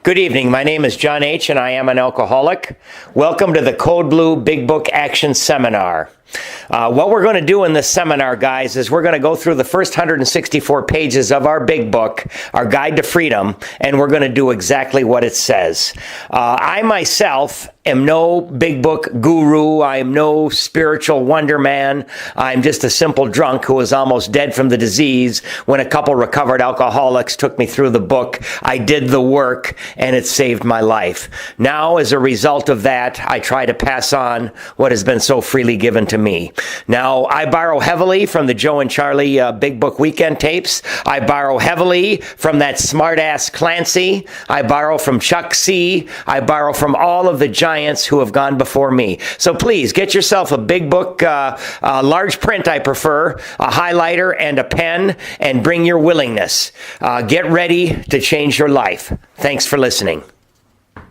Good evening. My name is John H. and I am an alcoholic. Welcome to the Code Blue Big Book Action Seminar. What we're going to do in this seminar, guys, is we're going to go through the first 164 pages of our big book, our Guide to Freedom, and we're going to do exactly what it says. I myself am no big book guru. I am no spiritual wonder man. I'm just a simple drunk who was almost dead from the disease when a couple recovered alcoholics took me through the book. I did the work, and it saved my life. Now, as a result of that, I try to pass on what has been so freely given to me. Now, I borrow heavily from the Joe and Charlie Big Book Weekend tapes. I borrow heavily from that smartass Clancy. I borrow from Chuck C. I borrow from all of the giants who have gone before me. So please, get yourself a big book, large print I prefer, a highlighter and a pen, and bring your willingness. Get ready to change your life. Thanks for listening.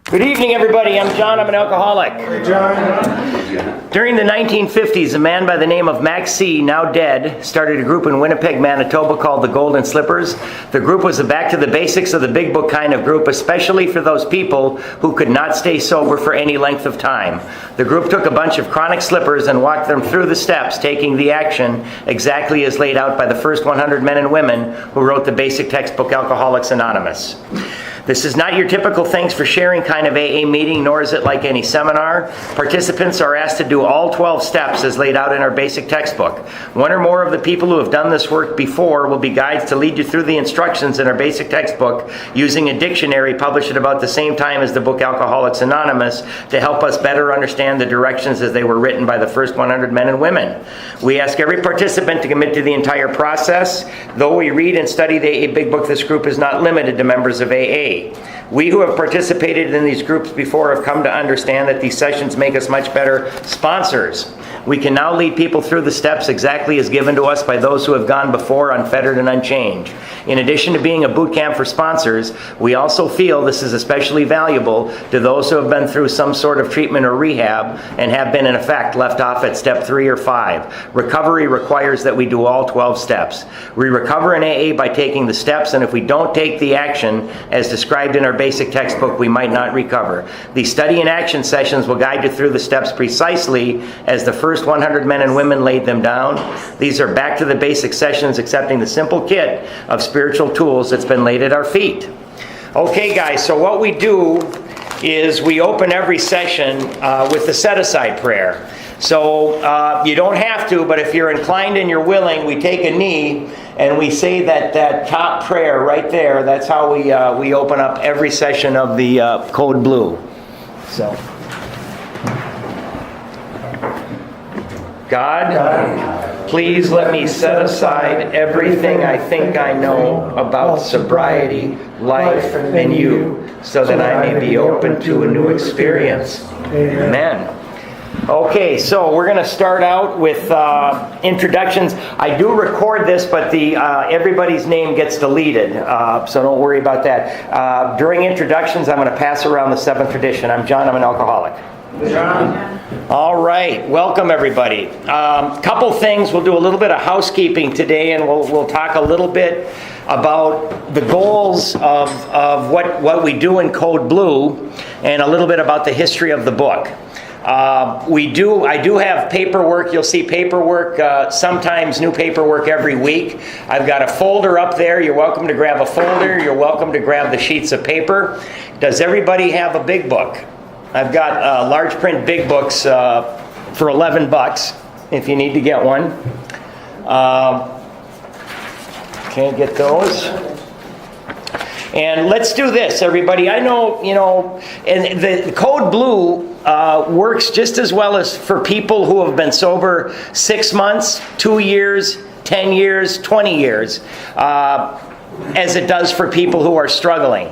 Good evening, everybody. I'm John. I'm an alcoholic. Hey, John. During the 1950s, a man by the name of Max C., now dead, started a group in Winnipeg, Manitoba called the Golden Slippers. The group was a back to the basics of the big book kind of group, especially for those people who could not stay sober for any length of time. The group took a bunch of chronic slippers and walked them through the steps, taking the action exactly as laid out by the first 100 men and women who wrote the basic textbook Alcoholics Anonymous. This is not your typical thanks for sharing kind of AA meeting, nor is it like any seminar. Participants are asked to do all 12 steps as laid out in our basic textbook. One or more of the people who have done this work before will be guides to lead you through the instructions in our basic textbook using a dictionary published at about the same time as the book Alcoholics Anonymous to help us better understand the directions as they were written by the first 100 men and women. We ask every participant to commit to the entire process. Though we read and study the AA Big Book, this group is not limited to members of AA. We who have participated in these groups before have come to understand that these sessions make us much better sponsors. We can now lead people through the steps exactly as given to us by those who have gone before, unfettered and unchanged. In addition to being a boot camp for sponsors, we also feel this is especially valuable to those who have been through some sort of treatment or rehab and have been, in effect, left off at step 3 or 5. Recovery requires that we do all 12 steps. We recover in AA by taking the steps, and if we don't take the action as described in our basic textbook, we might not recover. These study and action sessions will guide you through the steps precisely as the first 100 men and women laid them down. These are back to the basic sessions accepting the simple kit of spiritual tools that's been laid at our feet. Okay, guys, so what we do is we open every session with the set-aside prayer. So you don't have to, but if you're inclined and you're willing, we take a knee and we say that top prayer right there. That's how we open up every session of the Code Blue. So, God, please let me set aside everything I think I know about sobriety, life, and you, so that I may be open to a new experience. Amen. Okay, so we're going to start out with introductions. I do record this, but everybody's name gets deleted, so don't worry about that. During introductions, I'm going to pass around the 7th tradition. I'm John. I'm an alcoholic. John. All right, welcome everybody. Couple things. We'll do a little bit of housekeeping today, and we'll talk a little bit about the goals of what we do in Code Blue, and a little bit about the history of the book. I do have paperwork. You'll see paperwork, sometimes new paperwork every week. I've got a folder up there. You're welcome to grab a folder. You're welcome to grab the sheets of paper. Does everybody have a big book? I've got large print big books for $11 if you need to get one. Can't get those. And let's do this, everybody. I know, and the Code Blue works just as well as for people who have been sober 6 months, 2 years, 10 years, 20 years, as it does for people who are struggling.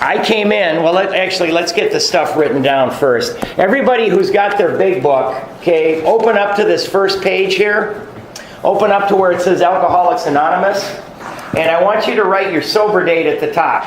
I came in, let's get the stuff written down first. Everybody who's got their big book, okay, open up to this first page here. Open up to where it says Alcoholics Anonymous. And I want you to write your sober date at the top.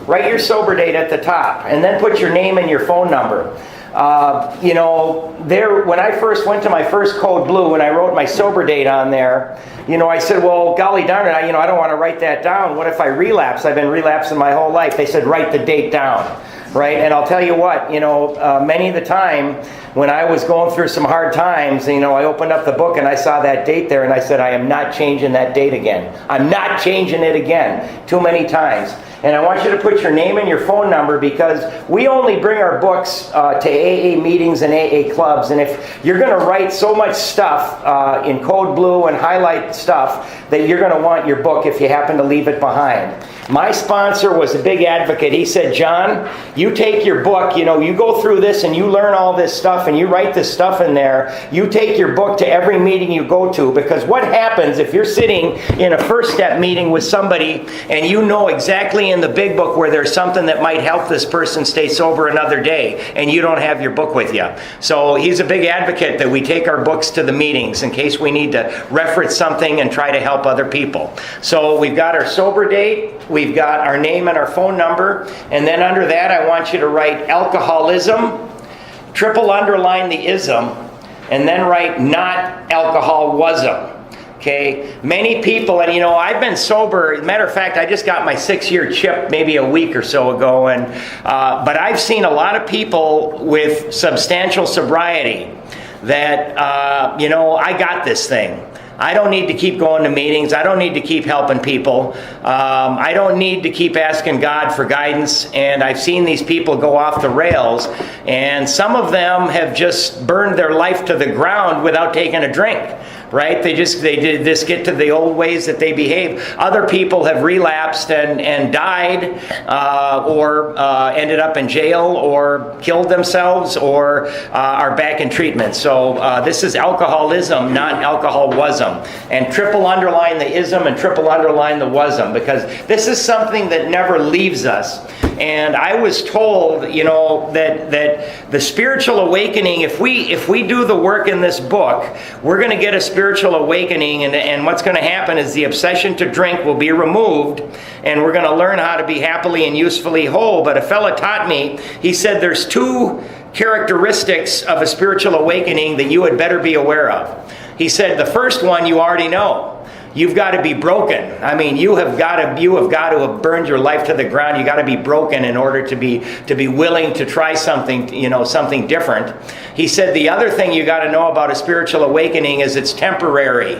Write your sober date at the top. And then put your name and your phone number. when I first went to my first Code Blue, and I wrote my sober date on there, I said, well, golly darn it, I don't want to write that down. What if I relapse? I've been relapsing my whole life. They said, write the date down. Right? And I'll tell you what, many of the time when I was going through some hard times, I opened up the book and I saw that date there and I said, I am not changing that date again. I'm not changing it again. Too many times. And I want you to put your name and your phone number, because we only bring our books to AA meetings and AA clubs. And if you're going to write so much stuff in Code Blue and highlight stuff, that you're going to want your book if you happen to leave it behind. My sponsor was a big advocate. He said, John, you take your book, you go through this and you learn all this stuff and you write this stuff in there. You take your book to every meeting you go to, because what happens if you're sitting in a first step meeting with somebody and you know exactly in the big book where there's something that might help this person stay sober another day, and you don't have your book with you. So he's a big advocate that we take our books to the meetings in case we need to reference something and try to help other people. So we've got our sober date, we've got our name and our phone number, and then under that I want you to write alcoholism, triple underline the ism, and then write not alcoholism. Okay, many people, and I've been sober. As a matter of fact, I just got my 6-year chip maybe a week or so ago, and but I've seen a lot of people with substantial sobriety that I got this thing. I don't need to keep going to meetings. I don't need to keep helping people. I don't need to keep asking God for guidance. And I've seen these people go off the rails, and some of them have just burned their life to the ground without taking a drink. Right? They did this get to the old ways that they behave. Other people have relapsed and died, or ended up in jail, or killed themselves, or are back in treatment. So this is alcoholism, not alcoholism. And triple underline the ism and triple underline the wasm, because this is something that never leaves us. And I was told, that the spiritual awakening, if we do the work in this book, we're going to get a spiritual awakening, and what's going to happen is the obsession to drink will be removed, and we're going to learn how to be happily and usefully whole. But a fella taught me, he said there's 2 characteristics of a spiritual awakening that you had better be aware of. He said the first one you already know. You've got to be broken. I mean, you have got to have burned your life to the ground. You got to be broken in order to be willing to try something, something different. He said the other thing you got to know about a spiritual awakening is it's temporary.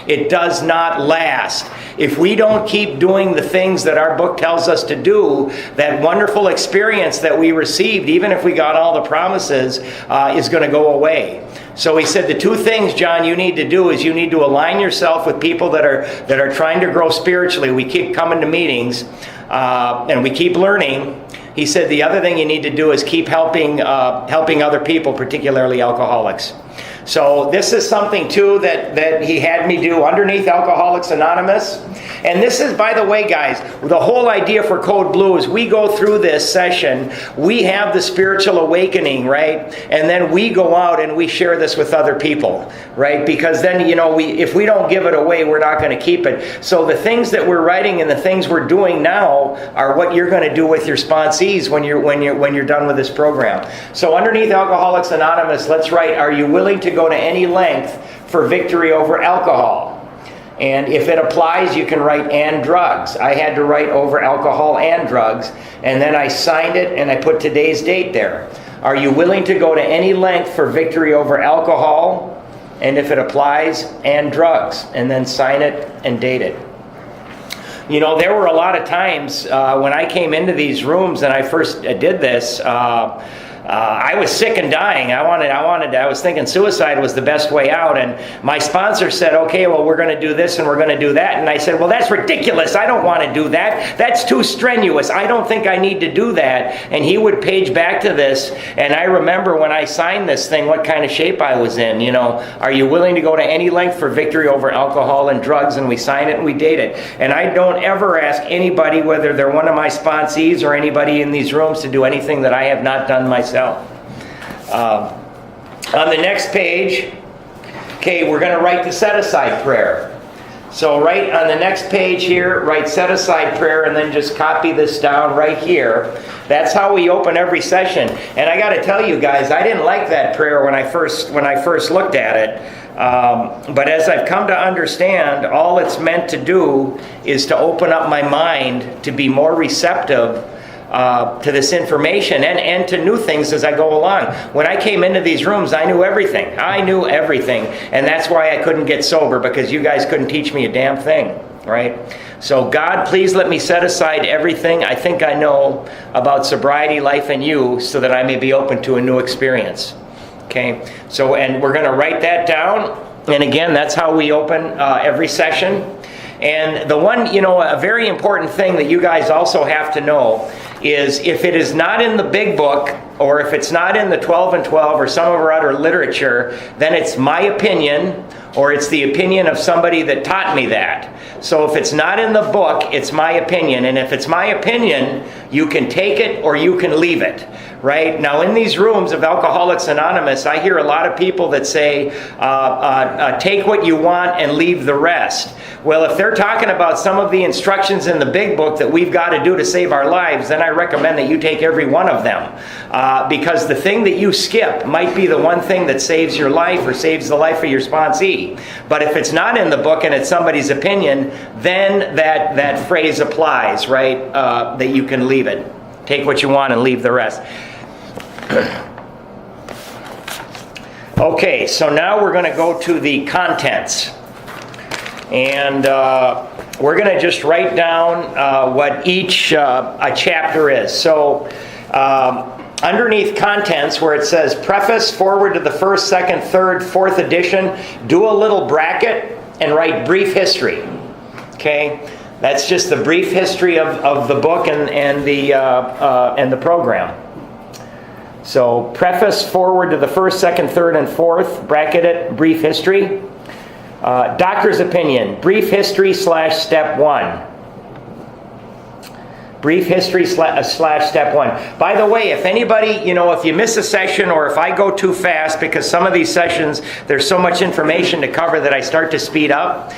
It does not last. If we don't keep doing the things that our book tells us to do, that wonderful experience that we received, even if we got all the promises, is going to go away. So he said the 2 things, John, you need to do is you need to align yourself with people that are trying to grow spiritually. We keep coming to meetings, and we keep learning. He said the other thing you need to do is keep helping other people, particularly alcoholics. So this is something, too, that he had me do underneath Alcoholics Anonymous. And this is, by the way, guys, the whole idea for Code Blue is we go through this session, we have the spiritual awakening, right? And then we go out and we share this with other people, right? Because then, if we don't give it away, we're not going to keep it. So the things that we're writing and the things we're doing now are what you're going to do with your sponsees when you're done with this program. So underneath Alcoholics Anonymous, let's write, are you willing to go to any length for victory over alcohol? And if it applies, you can write and drugs. I had to write over alcohol and drugs, and then I signed it and I put today's date there. Are you willing to go to any length for victory over alcohol? And if it applies, and drugs, and then sign it and date it. There were a lot of times when I came into these rooms and I first did this, I was sick and dying. I was thinking suicide was the best way out. And my sponsor said, okay, well, we're going to do this and we're going to do that. And I said, well, that's ridiculous. I don't want to do that. That's too strenuous. I don't think I need to do that. And he would page back to this. And I remember when I signed this thing, what kind of shape I was in. Are you willing to go to any length for victory over alcohol and drugs? And we sign it and we date it. And I don't ever ask anybody, whether they're one of my sponsees or anybody in these rooms, to do anything that I have not done myself. On the next page, okay, we're going to write the set-aside prayer. So right on the next page here, write set aside prayer and then just copy this down right here. That's how we open every session. And I got to tell you guys, I didn't like that prayer when I first looked at it. But as I've come to understand, all it's meant to do is to open up my mind to be more receptive to this information and to new things as I go along. When I came into these rooms, I knew everything. I knew everything. And that's why I couldn't get sober, because you guys couldn't teach me a damn thing, right? So God, please let me set aside everything I think I know about sobriety, life, and you, so that I may be open to a new experience. Okay? So, and we're going to write that down. And again, that's how we open every session. And the one, a very important thing that you guys also have to know is if it is not in the big book, or if it's not in the 12 and 12 or some of our other literature, then it's my opinion, or it's the opinion of somebody that taught me that. So if it's not in the book, it's my opinion. And if it's my opinion, you can take it or you can leave it. Right? Now, in these rooms of Alcoholics Anonymous, I hear a lot of people that say, take what you want and leave the rest. Well, if they're talking about some of the instructions in the big book that we've got to do to save our lives, then I recommend that you take every one of them. Because the thing that you skip might be the one thing that saves your life or saves the life of your sponsee. But if it's not in the book and it's somebody's opinion, then that phrase applies, right? That you can leave it. Take what you want and leave the rest. Okay, so now we're going to go to the contents. And we're going to just write down what each a chapter is. So underneath contents, where it says preface, forward to the first, second, third, fourth edition, do a little bracket and write brief history. Okay? That's just the brief history of the book and the program. So preface, forward to the first, second, third, and fourth, bracket it, brief history. Doctor's opinion, brief history / step 1. Brief history / step 1. By the way, if anybody, if you miss a session or if I go too fast, because some of these sessions, there's so much information to cover that I start to speed up,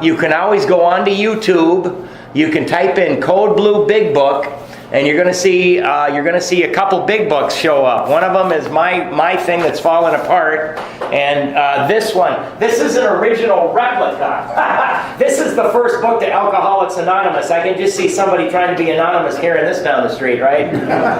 you can always go onto YouTube. You can type in Code Blue Big Book, and you're going to see a couple big books show up. One of them is my thing that's fallen apart, and this one. This is an original replica. This is the first book to Alcoholics Anonymous. I can just see somebody trying to be anonymous carrying this down the street, right?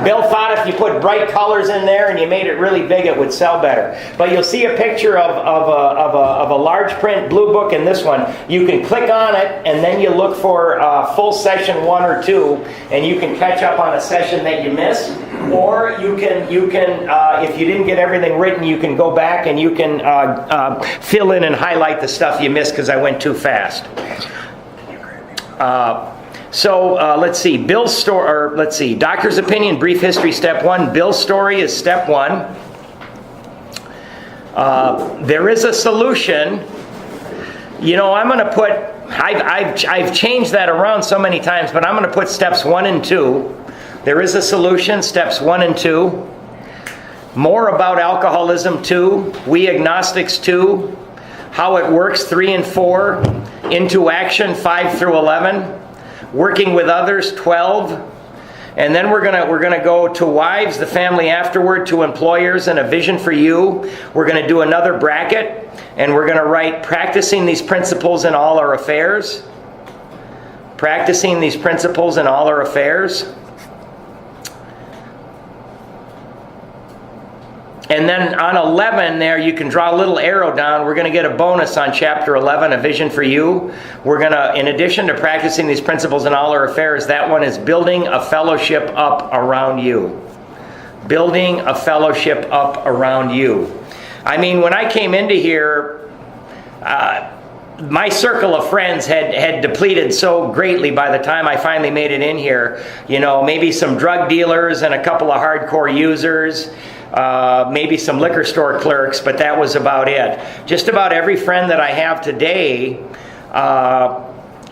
Bill thought if you put bright colors in there and you made it really big, it would sell better. But you'll see a picture of a large print blue book in this one. You can click on it, and then you look for full session 1 or 2, and you can catch up on a session that you missed, or you can if you didn't get everything written, you can go back and you can fill in and highlight the stuff you missed because I went too fast. Let's see. Doctor's opinion, brief history, step 1. Bill's story is step 1. There is a solution. I'm going to put. I've changed that around so many times, but I'm going to put steps 1 and 2. There is a solution, steps 1 and 2. More about alcoholism 2. We agnostics 2. How it works 3 and 4. Into action 5 through 11. Working with others 12. And then we're gonna go to wives, the family afterward, to employers, and a vision for you. We're going to do another bracket, and we're going to write practicing these principles in all our affairs. Practicing these principles in all our affairs. And then on 11 there, you can draw a little arrow down. We're going to get a bonus on chapter 11, a vision for you. We're going to, in addition to practicing these principles in all our affairs, that one is building a fellowship up around you. Building a fellowship up around you. I mean, when I came into here, my circle of friends had depleted so greatly by the time I finally made it in here. Maybe some drug dealers and a couple of hardcore users. Maybe some liquor store clerks, but that was about it. Just about every friend that I have today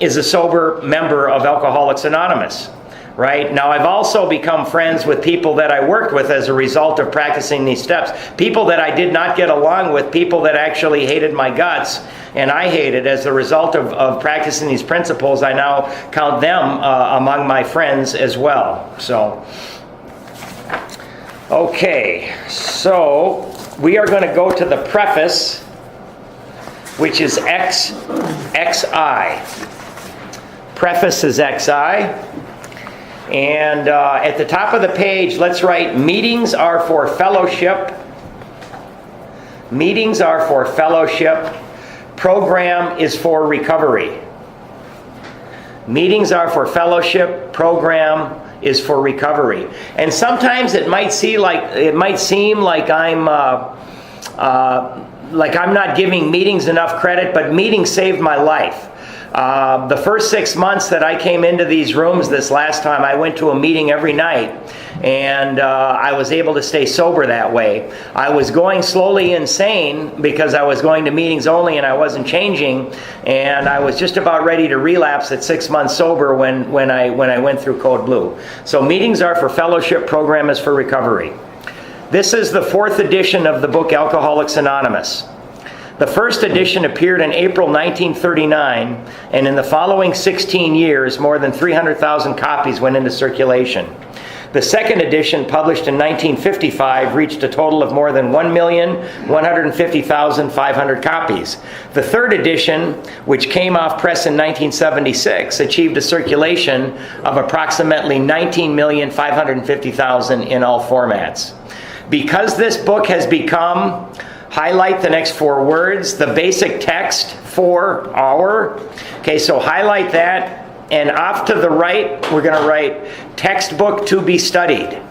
is a sober member of Alcoholics Anonymous. right? Now, I've also become friends with people that I worked with as a result of practicing these steps. People that I did not get along with, people that actually hated my guts, and I hated as a result of practicing these principles. I now count them among my friends as well. So, okay, so we are going to go to the preface, which is XI. Preface is XI. And at the top of the page, let's write, meetings are for fellowship. Meetings are for fellowship. Program is for recovery. Meetings are for fellowship. Program is for recovery. And sometimes it might seem like I'm not giving meetings enough credit, but meetings saved my life. The first 6 months that I came into these rooms this last time, I went to a meeting every night, and I was able to stay sober that way. I was going slowly insane because I was going to meetings only and I wasn't changing, and I was just about ready to relapse at 6 months sober when I went through Code Blue. So meetings are for fellowship, program is for recovery. This is the 4th edition of the book Alcoholics Anonymous. The first edition appeared in April 1939, and in the following 16 years, more than 300,000 copies went into circulation. The second edition, published in 1955, reached a total of more than 1,150,500 copies. The third edition, which came off press in 1976, achieved a circulation of approximately 19,550,000 in all formats. Because this book has become, highlight the next 4 words, the basic text for our. Okay, so highlight that, and off to the right, we're going to write textbook to be studied.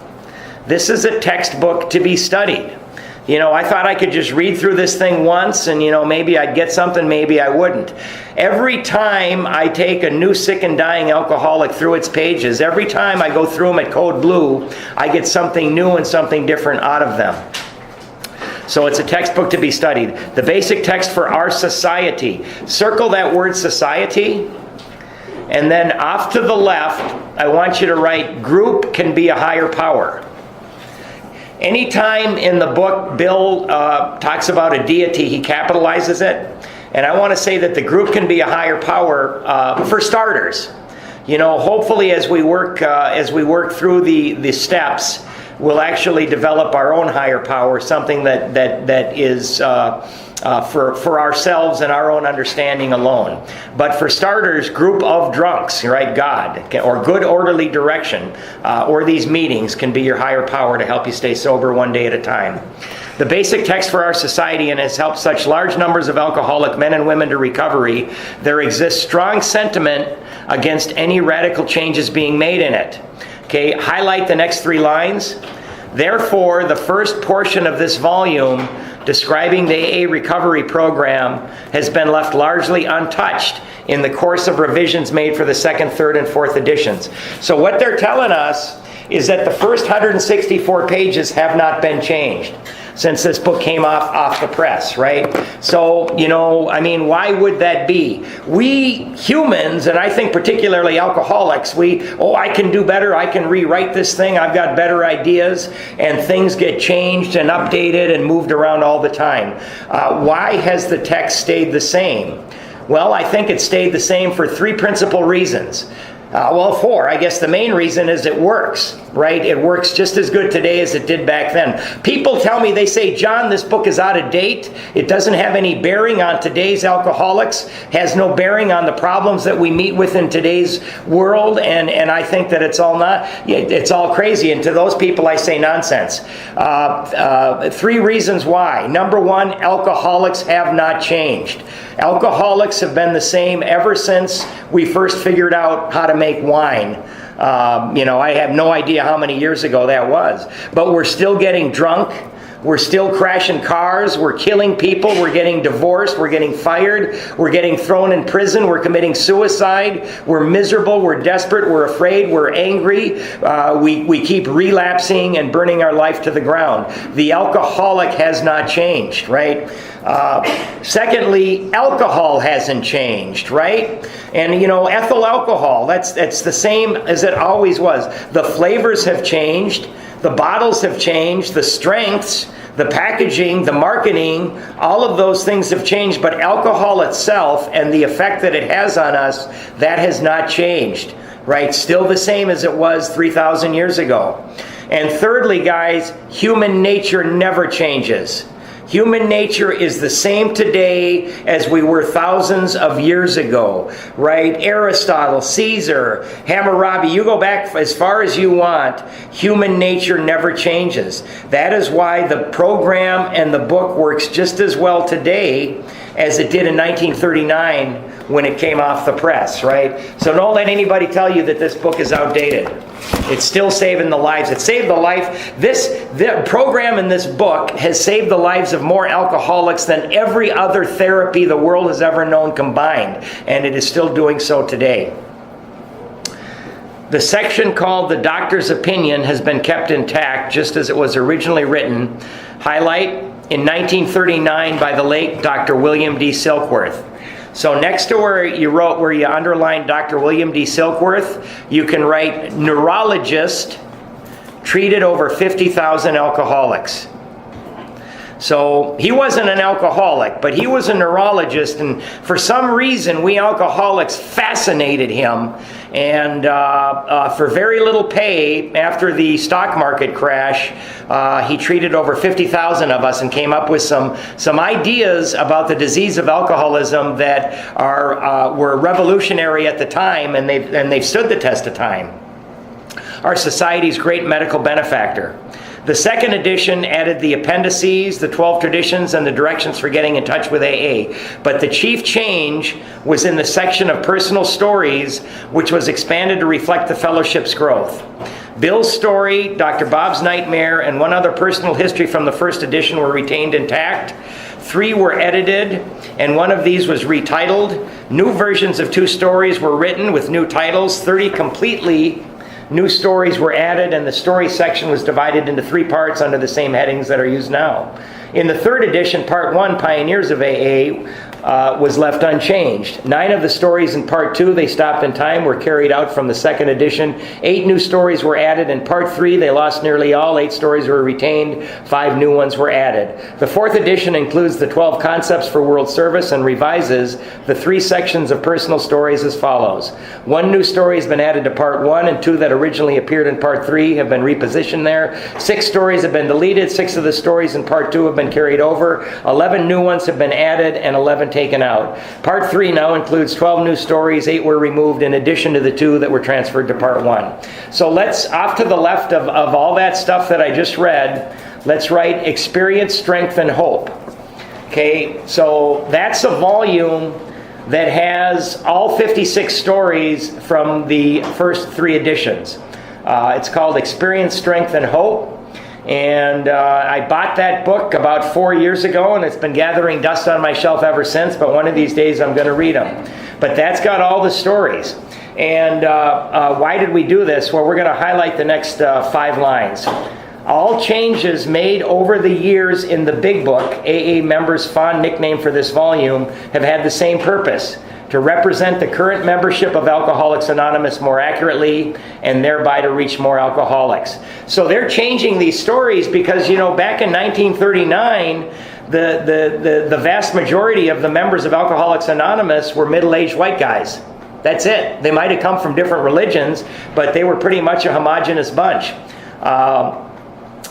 This is a textbook to be studied. You know, I thought I could just read through this thing once and, maybe I'd get something, maybe I wouldn't. Every time I take a new sick and dying alcoholic through its pages, every time I go through them at Code Blue, I get something new and something different out of them. So it's a textbook to be studied. The basic text for our society. Circle that word society. And then off to the left, I want you to write, group can be a higher power. Anytime in the book Bill talks about a deity, he capitalizes it. And I want to say that the group can be a higher power for starters. Hopefully as we work through the steps, we'll actually develop our own higher power, something that is for ourselves and our own understanding alone. But for starters, group of drunks, right? God, or good orderly direction, or these meetings can be your higher power to help you stay sober one day at a time. The basic text for our society, and has helped such large numbers of alcoholic men and women to recovery, there exists strong sentiment against any radical changes being made in it. Okay, highlight the next 3 lines. Therefore, the first portion of this volume describing the AA recovery program has been left largely untouched in the course of revisions made for the 2nd, 3rd, and 4th editions. So what they're telling us is that the first 164 pages have not been changed since this book came off the press, right? So, why would that be? We humans, and I think particularly alcoholics, I can do better, I can rewrite this thing, I've got better ideas, and things get changed and updated and moved around all the time. Why has the text stayed the same? Well, I think it stayed the same for 3 principal reasons. 4. I guess the main reason is it works, right? It works just as good today as it did back then. People tell me, they say, John, this book is out of date. It doesn't have any bearing on today's alcoholics, has no bearing on the problems that we meet with in today's world, and I think that it's all crazy. And to those people, I say nonsense. 3 reasons why. Number 1, alcoholics have not changed. Alcoholics have been the same ever since we first figured out how to make wine. I have no idea how many years ago that was. But we're still getting drunk. We're still crashing cars. We're killing people. We're getting divorced. We're getting fired. We're getting thrown in prison. We're committing suicide. We're miserable. We're desperate. We're afraid. We're angry. We keep relapsing and burning our life to the ground. The alcoholic has not changed, right? Secondly, alcohol hasn't changed, right? And ethyl alcohol, that's the same as it always was. The flavors have changed, the bottles have changed, the strengths, the packaging, the marketing, all of those things have changed, but alcohol itself and the effect that it has on us, that has not changed, right? Still the same as it was 3,000 years ago. And thirdly, guys, human nature never changes. Human nature is the same today as we were thousands of years ago, right? Aristotle, Caesar, Hammurabi, you go back as far as you want, human nature never changes. That is why the program and the book works just as well today as it did in 1939 when it came off the press, right? So don't let anybody tell you that this book is outdated. It's still saving the lives. It saved the life. The program in this book has saved the lives of more alcoholics than every other therapy the world has ever known combined. And it is still doing so today. The section called The Doctor's Opinion has been kept intact just as it was originally written. Highlight, in 1939 by the late Dr. William D. Silkworth. So next to where you underlined Dr. William D. Silkworth, you can write neurologist treated over 50,000 alcoholics. So he wasn't an alcoholic, but he was a neurologist, and for some reason we alcoholics fascinated him. And for very little pay, after the stock market crash, he treated over 50,000 of us and came up with some ideas about the disease of alcoholism that were revolutionary at the time, and they've stood the test of time. Our society's great medical benefactor. The second edition added the appendices, the 12 traditions, and the directions for getting in touch with AA. But the chief change was in the section of personal stories, which was expanded to reflect the fellowship's growth. Bill's story, Dr. Bob's nightmare, and one other personal history from the first edition were retained intact. 3 were edited, and one of these was retitled. New versions of 2 stories were written with new titles. 30 completely new stories were added, and the story section was divided into 3 parts under the same headings that are used now. In the 3rd edition, Part 1, Pioneers of AA, was left unchanged. 9 of the stories in Part 2, They Stopped in Time, were carried out from the 2nd edition. 8 new stories were added. In Part 3, they lost nearly all. 8 stories were retained. 5 new ones were added. The 4th edition includes the 12 concepts for world service and revises the 3 sections of personal stories as follows. 1 new story has been added to Part 1, and 2 that originally appeared in Part 3 have been repositioned there. 6 stories have been deleted. 6 of the stories in Part 2 have been carried over. 11 new ones have been added, and 11 taken out. Part 3 now includes 12 new stories. 8 were removed in addition to the 2 that were transferred to Part 1. So let's, off to the left of all that stuff that I just read, let's write experience, strength, and hope. Okay, so that's a volume that has all 56 stories from the first 3 editions. It's called Experience, Strength, and Hope. And I bought that book about 4 years ago, and it's been gathering dust on my shelf ever since, but one of these days I'm going to read them. But that's got all the stories. And why did we do this? Well, we're going to highlight the next 5 lines. All changes made over the years in the Big Book, AA members' fond nickname for this volume, have had the same purpose: to represent the current membership of Alcoholics Anonymous more accurately, and thereby to reach more alcoholics. So they're changing these stories because, back in 1939, the vast majority of the members of Alcoholics Anonymous were middle-aged white guys. That's it. They might have come from different religions, but they were pretty much a homogenous bunch.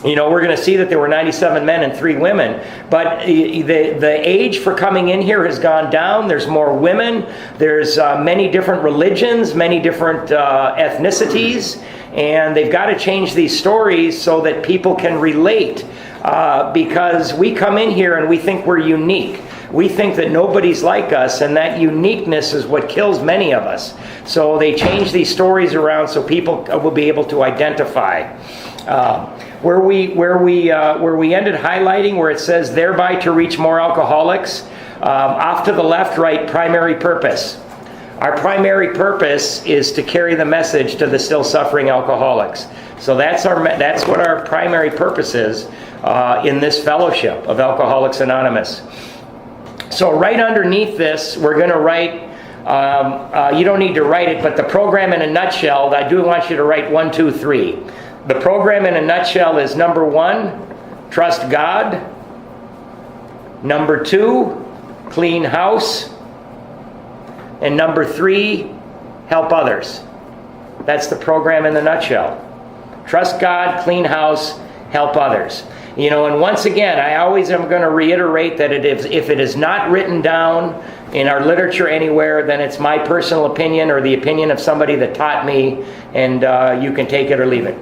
We're going to see that there were 97 men and 3 women. But the age for coming in here has gone down. There's more women. There's many different religions, many different ethnicities. And they've got to change these stories so that people can relate. Because we come in here and we think we're unique. We think that nobody's like us, and that uniqueness is what kills many of us. So they change these stories around so people will be able to identify. Where we ended highlighting, where it says thereby to reach more alcoholics, off to the left, write primary purpose. Our primary purpose is to carry the message to the still suffering alcoholics. So that's what our primary purpose is in this fellowship of Alcoholics Anonymous. So right underneath this, we're going to write, you don't need to write it, but the program in a nutshell, I do want you to write 1, 2, 3. The program in a nutshell is number 1, trust God. Number 2, clean house. And number 3, help others. That's the program in the nutshell. Trust God, clean house, help others. You know, and once again, I always am going to reiterate that if it is not written down in our literature anywhere, then it's my personal opinion or the opinion of somebody that taught me, and you can take it or leave it.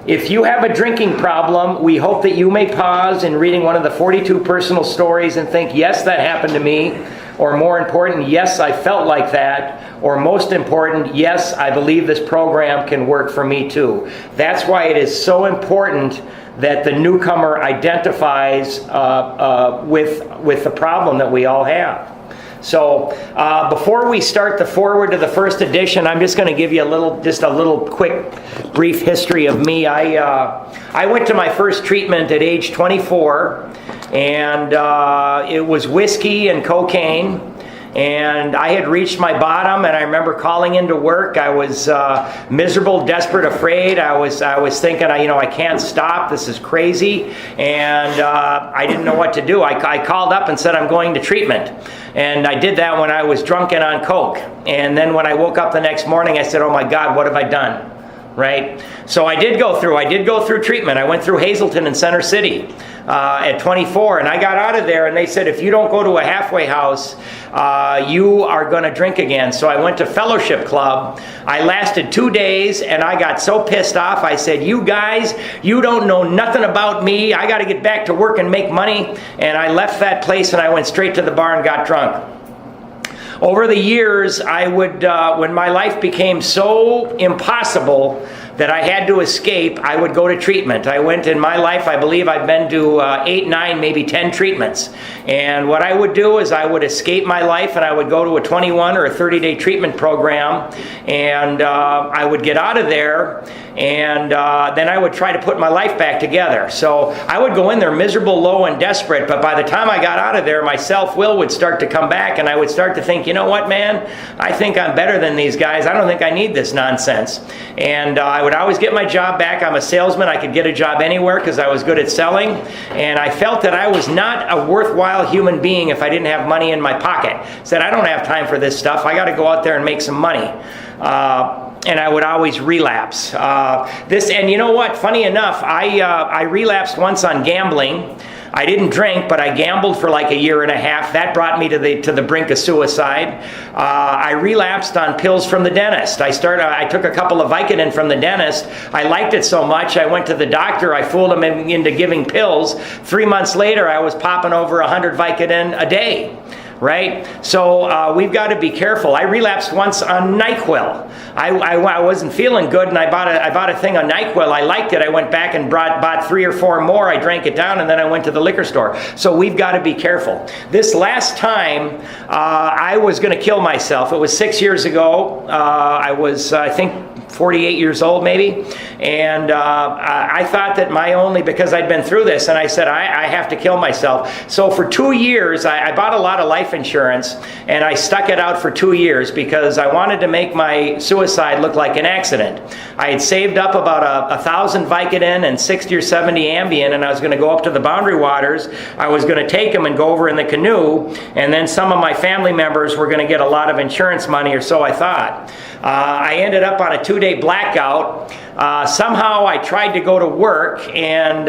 If you have a drinking problem, we hope that you may pause in reading one of the 42 personal stories and think, yes, that happened to me. Or more important, yes, I felt like that. Or most important, yes, I believe this program can work for me too. That's why it is so important that the newcomer identifies with the problem that we all have. So before we start the foreword to the first edition, I'm just going to give you a little quick, brief history of me. I went to my first treatment at age 24, and it was whiskey and cocaine. And I had reached my bottom, and I remember calling into work. I was miserable, desperate, afraid. I was thinking, I can't stop. This is crazy. And I didn't know what to do. I called up and said, I'm going to treatment. And I did that when I was drunk and on coke. And then when I woke up the next morning, I said, oh my God, what have I done? Right? So I did go through treatment. I went through Hazleton in Center City at 24, and I got out of there, and they said, if you don't go to a halfway house, you are going to drink again. So I went to Fellowship Club. I lasted 2 days, and I got so pissed off. I said, you guys, you don't know nothing about me. I got to get back to work and make money. And I left that place, and I went straight to the bar and got drunk. Over the years, I would, when my life became so impossible that I had to escape, I would go to treatment. I went in my life, I believe I've been to 8, 9, maybe 10 treatments. And what I would do is I would escape my life, and I would go to a 21 or a 30-day treatment program, and I would get out of there, and then I would try to put my life back together. So I would go in there miserable, low, and desperate, but by the time I got out of there, my self-will would start to come back, and I would start to think, you know what, man? I think I'm better than these guys. I don't think I need this nonsense. And I would always get my job back. I'm a salesman. I could get a job anywhere because I was good at selling. And I felt that I was not a worthwhile human being if I didn't have money in my pocket. Said, I don't have time for this stuff. I got to go out there and make some money. And I would always relapse. And you know what? Funny enough, I relapsed once on gambling. I didn't drink, but I gambled for like a year and a half. That brought me to the brink of suicide. I relapsed on pills from the dentist. I took a couple of Vicodin from the dentist. I liked it so much, I went to the doctor. I fooled him into giving pills. 3 months later, I was popping over 100 Vicodin a day. Right? So we've got to be careful. I relapsed once on NyQuil. I wasn't feeling good, and I bought a thing on NyQuil. I liked it. I went back and bought 3 or 4 more. I drank it down, and then I went to the liquor store. So we've got to be careful. This last time, I was going to kill myself. It was 6 years ago. I was, I think, 48 years old maybe, and I thought that because I'd been through this, and I said, I have to kill myself. So for 2 years, I bought a lot of life insurance, and I stuck it out for 2 years because I wanted to make my suicide look like an accident. I had saved up about 1,000 Vicodin and 60 or 70 Ambien, and I was going to go up to the Boundary Waters. I was going to take them and go over in the canoe, and then some of my family members were going to get a lot of insurance money, or so I thought. I ended up on a 2-day blackout. Somehow I tried to go to work, and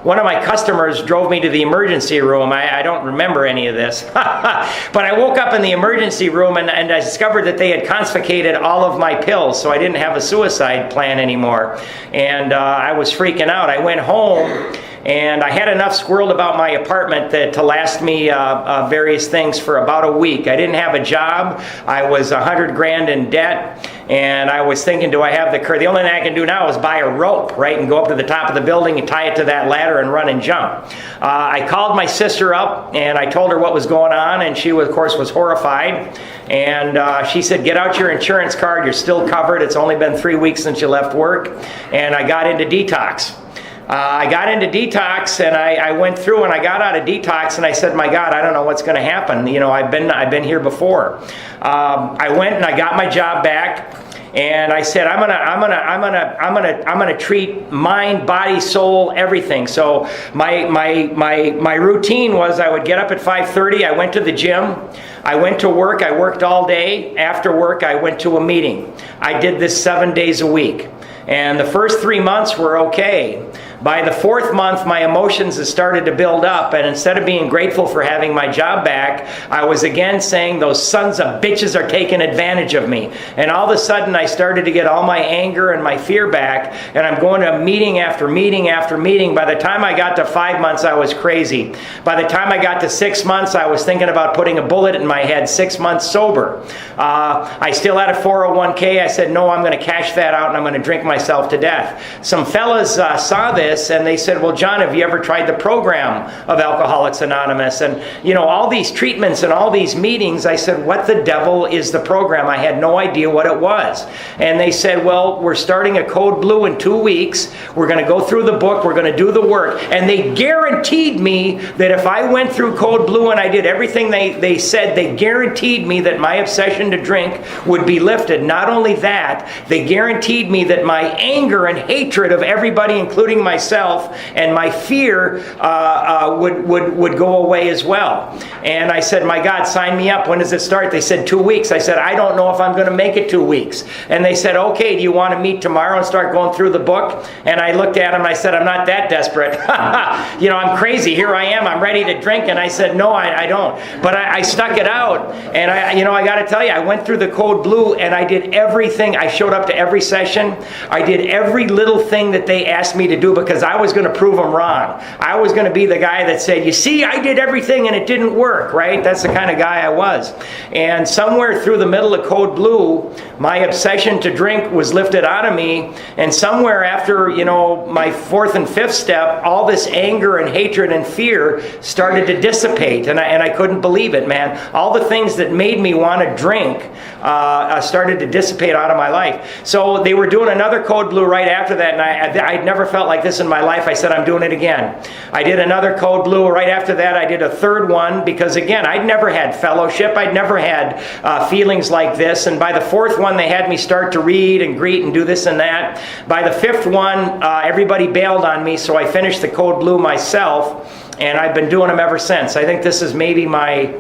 one of my customers drove me to the emergency room. I don't remember any of this. But I woke up in the emergency room, and I discovered that they had confiscated all of my pills, so I didn't have a suicide plan anymore. And I was freaking out. I went home, And I had enough squirreled about my apartment to last me various things for about a week. I didn't have a job. I was $100,000 in debt. And I was thinking, do I have the courage? The only thing I can do now is buy a rope, right, and go up to the top of the building and tie it to that ladder and run and jump. I called my sister up, and I told her what was going on, and she, of course, was horrified. And she said, get out your insurance card. You're still covered. It's only been 3 weeks since you left work. And I got into detox. And I went through and I got out of detox, and I said, my God, I don't know what's going to happen. You know, I've been here before. I went and I got my job back, and I said, I'm gonna treat mind, body, soul, everything. So my routine was I would get up at 5:30. I went to the gym. I went to work. I worked all day. After work, I went to a meeting. I did this 7 days a week. And the first 3 months were okay. By the fourth month, my emotions had started to build up, and instead of being grateful for having my job back, I was again saying, those sons of bitches are taking advantage of me. And all of a sudden, I started to get all my anger and my fear back, and I'm going to meeting after meeting after meeting. By the time I got to 5 months, I was crazy. By the time I got to 6 months, I was thinking about putting a bullet in my head. 6 months sober. I still had a 401k. I said, no, I'm going to cash that out, and I'm going to drink myself to death. Some fellas saw this, and they said, well, John, have you ever tried the program of Alcoholics Anonymous? And, you know, all these treatments and all these meetings. I said, what the devil is the program? I had no idea what it was. And they said, well, we're starting a Code Blue in 2 weeks. We're going to go through the book. We're going to do the work. And they guaranteed me that if I went through Code Blue and I did everything they said, they guaranteed me that my obsession to drink would be lifted. Not only that, they guaranteed me that my anger and hatred of everybody, including myself, and my fear would go away as well. And I said, my God, sign me up. When does it start? They said 2 weeks. I said, I don't know if I'm going to make it 2 weeks. And they said, okay, do you want to meet tomorrow and start going through the book? And I looked at him and I said, I'm not that desperate. You know, I'm crazy. Here I am. I'm ready to drink. And I said, no, I don't. But I stuck it out. And I got to tell you, I went through the Code Blue and I did everything. I showed up to every session. I did every little thing that they asked me to do, because I was going to prove them wrong. I was going to be the guy that said, you see, I did everything and it didn't work, right? That's the kind of guy I was. And somewhere through the middle of Code Blue, my obsession to drink was lifted out of me. And somewhere after, my fourth and fifth step, all this anger and hatred and fear started to dissipate. And I couldn't believe it, man. All the things that made me want to drink started to dissipate out of my life. So they were doing another Code Blue right after that, and I'd never felt like this in my life. I said, I'm doing it again. I did another Code Blue. Right after that, I did a third one, because again, I'd never had fellowship. I'd never had feelings like this. And by the fourth one, they had me start to read and greet and do this and that. By the fifth one, everybody bailed on me, so I finished the Code Blue myself, and I've been doing them ever since. I think this is maybe my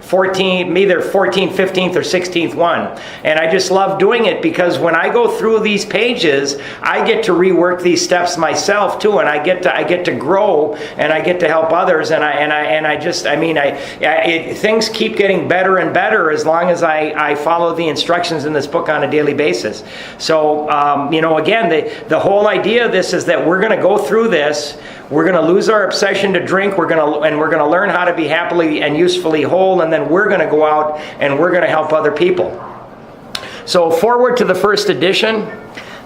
14th, either 14th, 15th, or 16th one. And I just love doing it, because when I go through these pages, I get to rework these steps myself too, and I get to grow, and I get to help others, things keep getting better and better as long as I follow the instructions in this book on a daily basis. So, again, the whole idea of this is that we're going to go through this. We're going to lose our obsession to drink. We're going to learn how to be happily and usefully whole, and then we're going to go out and we're going to help other people. So forward to the first edition.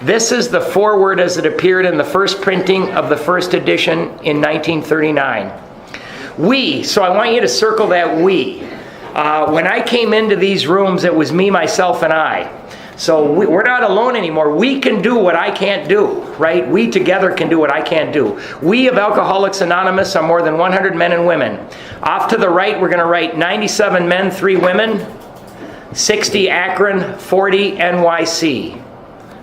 This is the foreword as it appeared in the first printing of the first edition in 1939. We, so I want you to circle that we. When I came into these rooms, it was me, myself, and I. So we're not alone anymore. We can do what I can't do, right? We together can do what I can't do. We of Alcoholics Anonymous are more than 100 men and women. Off to the right, we're going to write 97 men, 3 women, 60 Akron, 40 NYC.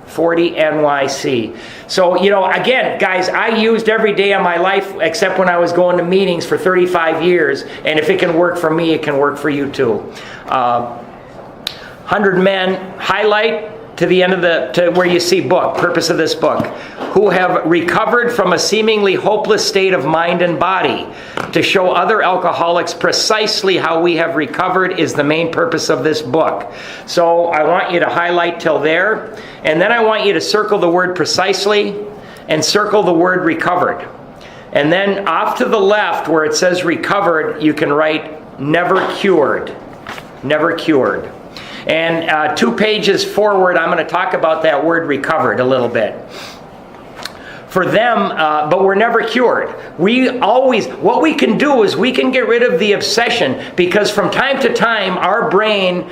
40 NYC. So, again, guys, I used every day of my life except when I was going to meetings for 35 years. And if it can work for me, it can work for you too. 100 men, highlight to the end of to where you see book, purpose of this book, who have recovered from a seemingly hopeless state of mind and body. To show other alcoholics precisely how we have recovered is the main purpose of this book. So I want you to highlight till there, and then I want you to circle the word precisely and circle the word recovered. And then off to the left where it says recovered, you can write never cured. Never cured. And 2 pages forward, I'm going to talk about that word recovered a little bit. For them, but we're never cured. What we can do is we can get rid of the obsession, because from time to time our brain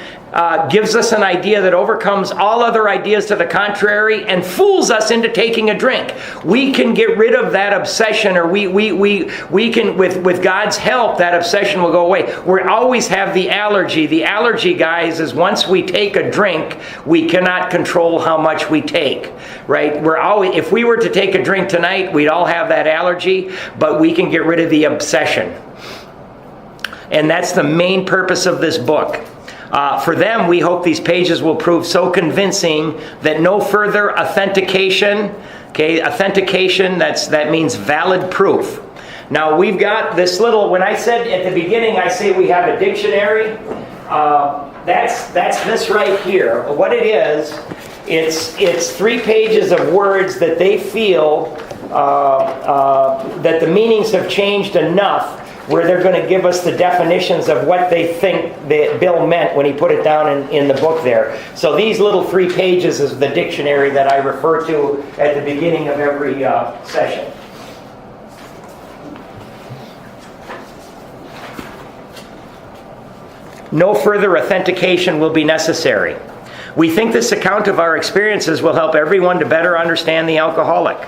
gives us an idea that overcomes all other ideas to the contrary and fools us into taking a drink. We can get rid of that obsession, or we can, with God's help, that obsession will go away. We always have the allergy. The allergy, guys, is once we take a drink, we cannot control how much we take, right? If we were to take a drink tonight, we'd all have that allergy, but we can get rid of the obsession. And that's the main purpose of this book. For them, we hope these pages will prove so convincing that no further authentication, authentication, that means valid proof. Now, we've got this little, when I said at the beginning, I say we have a dictionary, that's this right here. What it is, it's 3 pages of words that they feel that the meanings have changed enough where they're going to give us the definitions of what they think that Bill meant when he put it down in the book there. So these little 3 pages is the dictionary that I refer to at the beginning of every session. No further authentication will be necessary. We think this account of our experiences will help everyone to better understand the alcoholic.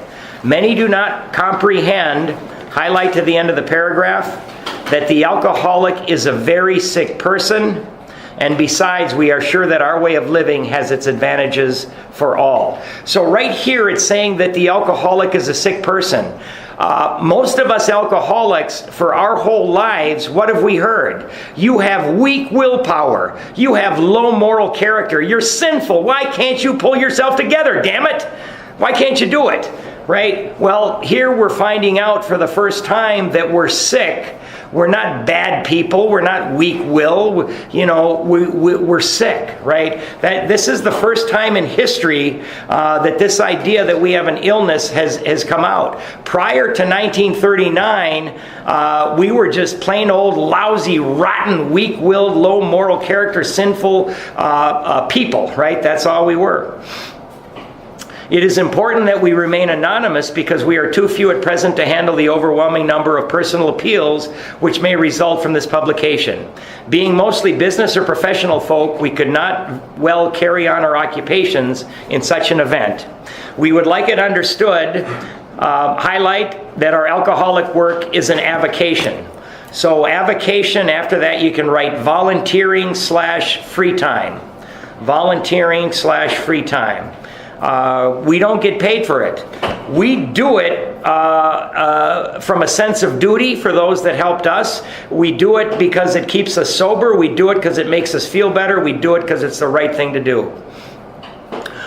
Many do not comprehend, highlight to the end of the paragraph, that the alcoholic is a very sick person, and besides, we are sure that our way of living has its advantages for all. So right here it's saying that the alcoholic is a sick person. Most of us alcoholics, for our whole lives, what have we heard? You have weak willpower. You have low moral character. You're sinful. Why can't you pull yourself together, damn it? Why can't you do it? Right? Well, here we're finding out for the first time that we're sick. We're not bad people. We're not weak-willed. We're sick, right? This is the first time in history that this idea that we have an illness has come out. Prior to 1939, we were just plain old, lousy, rotten, weak-willed, low moral character, sinful people, right? That's all we were. It is important that we remain anonymous because we are too few at present to handle the overwhelming number of personal appeals which may result from this publication. Being mostly business or professional folk, we could not well carry on our occupations in such an event. We would like it understood, highlight that our alcoholic work is an avocation. So avocation, after that you can write volunteering/free time. Volunteering/free time. We don't get paid for it. We do it from a sense of duty for those that helped us. We do it because it keeps us sober. We do it because it makes us feel better. We do it because it's the right thing to do.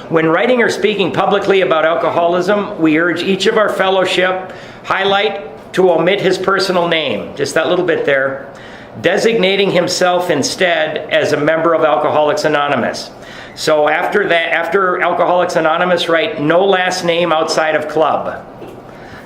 When writing or speaking publicly about alcoholism, we urge each of our fellowship, highlight to omit his personal name, just that little bit there, designating himself instead as a member of Alcoholics Anonymous. So after Alcoholics Anonymous, write no last name outside of club.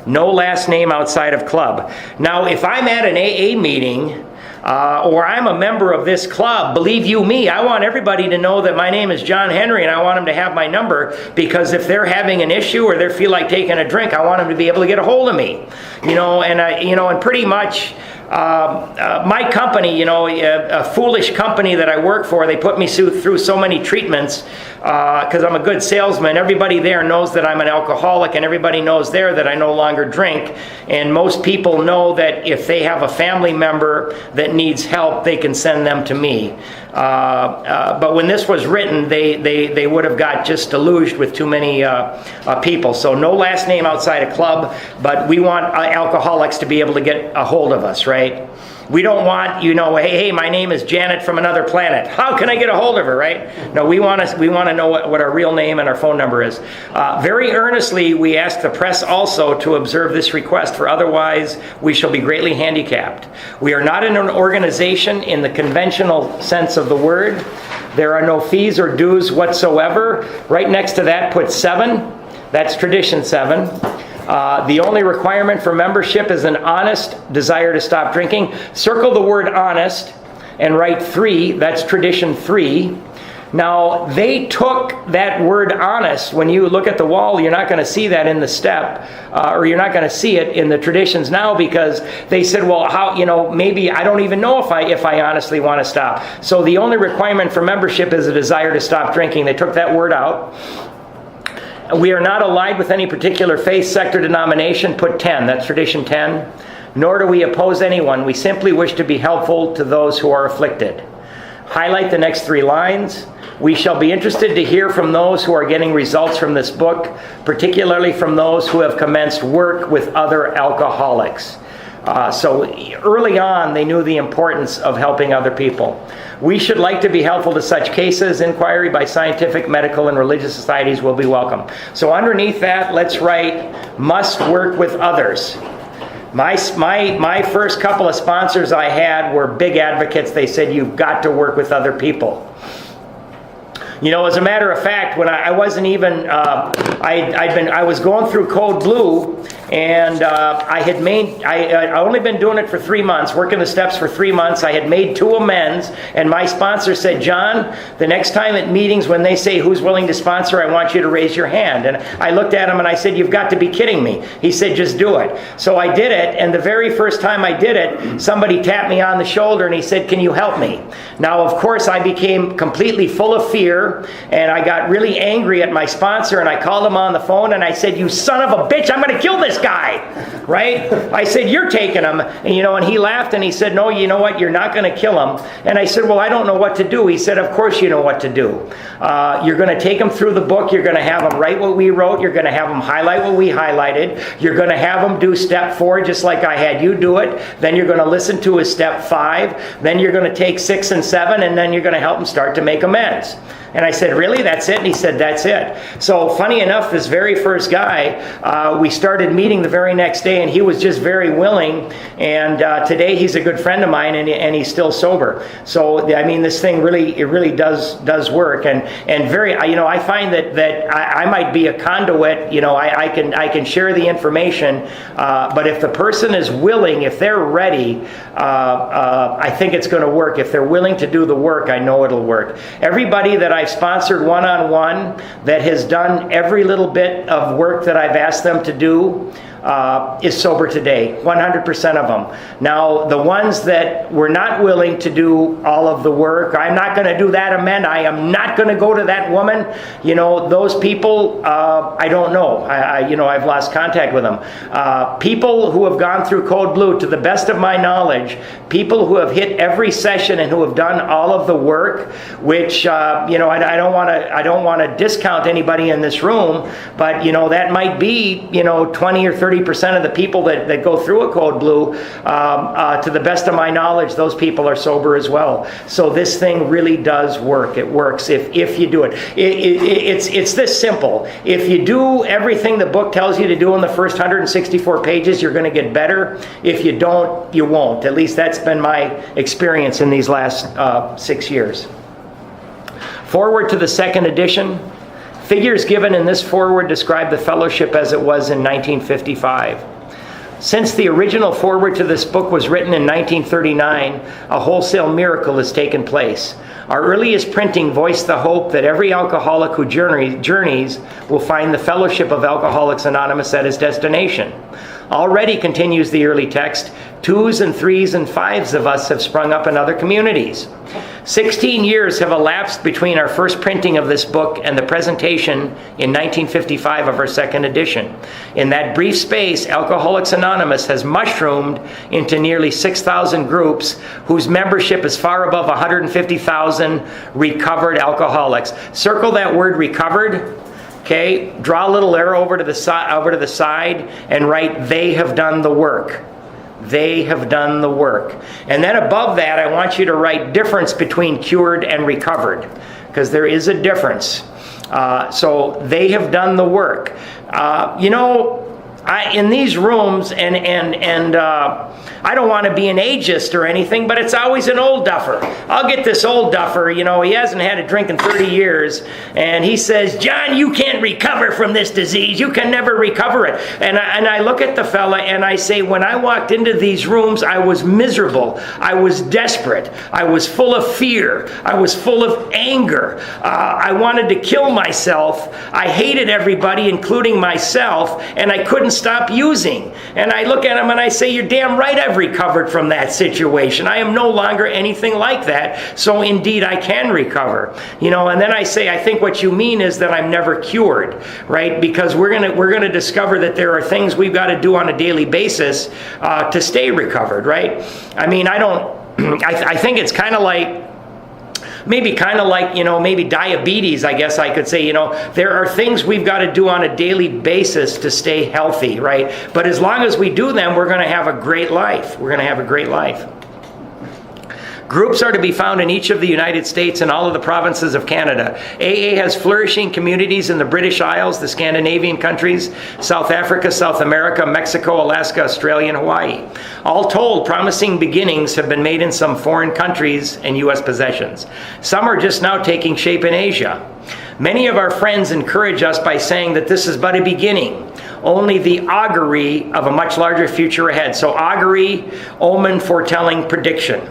No last name outside of club. Now, if I'm at an AA meeting, or I'm a member of this club, believe you me, I want everybody to know that my name is John Henry and I want them to have my number, because if they're having an issue or they feel like taking a drink, I want them to be able to get a hold of me. And pretty much my company, a foolish company that I work for, they put me through so many treatments because I'm a good salesman. Everybody there knows that I'm an alcoholic, and everybody knows there that I no longer drink. And most people know that if they have a family member that needs help, they can send them to me. But when this was written, they would have got just deluged with too many people. So no last name outside a club, but we want alcoholics to be able to get a hold of us, right? We don't want, hey, my name is Janet from another planet. How can I get a hold of her, right? No, we want to know what our real name and our phone number is. Very earnestly, we ask the press also to observe this request, for otherwise we shall be greatly handicapped. We are not in an organization in the conventional sense of the word. There are no fees or dues whatsoever. Right next to that, put 7. That's tradition 7. The only requirement for membership is an honest desire to stop drinking. Circle the word honest and write 3. That's tradition 3. Now, they took that word honest. When you look at the wall, you're not going to see that in the step, or you're not going to see it in the traditions now, because they said, well, how, maybe I don't even know if I honestly want to stop. So the only requirement for membership is a desire to stop drinking. They took that word out. We are not allied with any particular faith, sect, or denomination. Put 10. That's tradition 10. Nor do we oppose anyone. We simply wish to be helpful to those who are afflicted. Highlight the next 3 lines. We shall be interested to hear from those who are getting results from this book, particularly from those who have commenced work with other alcoholics. So early on, they knew the importance of helping other people. We should like to be helpful to such cases. Inquiry by scientific, medical, and religious societies will be welcome. So underneath that, let's write, must work with others. My first couple of sponsors I had were big advocates. They said, you've got to work with other people. As a matter of fact, when I wasn't even, I was going through Code Blue, and I only been doing it for 3 months, working the steps for 3 months. I had made 2 amends, and my sponsor said, John, the next time at meetings when they say who's willing to sponsor, I want you to raise your hand. And I looked at him and I said, you've got to be kidding me. He said, just do it. So I did it, and the very first time I did it, somebody tapped me on the shoulder and he said, can you help me? Now, of course, I became completely full of fear, and I got really angry at my sponsor, and I called him on the phone and I said, you son of a bitch, I'm going to kill this guy, right? I said, you're taking him. And he laughed and he said, no, you know what, you're not going to kill him. And I said, well, I don't know what to do. He said, of course you know what to do. You're going to take him through the book. You're going to have him write what we wrote. You're going to have him highlight what we highlighted. You're going to have him do step 4 just like I had you do it. Then you're going to listen to his step 5. Then you're going to take 6 and 7, and then you're going to help him start to make amends. And I said, really? That's it? And he said, that's it. So funny enough, this very first guy, we started meeting the very next day, and he was just very willing. And today he's a good friend of mine, and he's still sober. So, I mean, this thing really does work. And very, I find that I might be a conduit. I can share the information. But if the person is willing, if they're ready, I think it's going to work. If they're willing to do the work, I know it'll work. Everybody that I've sponsored one-on-one that has done every little bit of work that I've asked them to do is sober today, 100% of them. Now, the ones that were not willing to do all of the work, I'm not going to do that amend, I am not going to go to that woman, those people, I don't know. I've lost contact with them. People who have gone through Code Blue, to the best of my knowledge, people who have hit every session and who have done all of the work, which, I don't want to discount anybody in this room, but, that might be, 20 or 30% of the people that go through a Code Blue, to the best of my knowledge, those people are sober as well. So this thing really does work. It works if you do it. It's this simple. If you do everything the book tells you to do in the first 164 pages, you're going to get better. If you don't, you won't. At least that's been my experience in these last 6 years. Forward to the second edition. Figures given in this foreword describe the fellowship as it was in 1955. Since the original foreword to this book was written in 1939, a wholesale miracle has taken place. Our earliest printing voiced the hope that every alcoholic who journeys will find the fellowship of Alcoholics Anonymous at his destination. Already, continues the early text, 2s and 3s and 5s of us have sprung up in other communities. 16 years have elapsed between our first printing of this book and the presentation in 1955 of our second edition. In that brief space, Alcoholics Anonymous has mushroomed into nearly 6,000 groups whose membership is far above 150,000 recovered alcoholics. Circle that word recovered. Okay, draw a little arrow over to the side and write, they have done the work. They have done the work. And then above that, I want you to write difference between cured and recovered, because there is a difference. So they have done the work. in these rooms, and I don't want to be an ageist or anything, but it's always an old duffer. I'll get this old duffer, he hasn't had a drink in 30 years, and he says, John, you can't recover from this disease. You can never recover it. And I look at the fella and I say, when I walked into these rooms, I was miserable. I was desperate. I was full of fear. I was full of anger. I wanted to kill myself. I hated everybody, including myself, and I couldn't stop using. And I look at him and I say, you're damn right I've recovered from that situation. I am no longer anything like that. So indeed I can recover. And then I say, I think what you mean is that I'm never cured, right? Because we're gonna discover that there are things we've got to do on a daily basis to stay recovered, right? I mean, I think it's kind of like, maybe diabetes, I guess I could say. There are things we've got to do on a daily basis to stay healthy, right? But as long as we do them, we're going to have a great life. We're going to have a great life. Groups are to be found in each of the United States and all of the provinces of Canada. AA has flourishing communities in the British Isles, the Scandinavian countries, South Africa, South America, Mexico, Alaska, Australia, and Hawaii. All told, promising beginnings have been made in some foreign countries and U.S. possessions. Some are just now taking shape in Asia. Many of our friends encourage us by saying that this is but a beginning, only the augury of a much larger future ahead. So augury, omen, foretelling, prediction.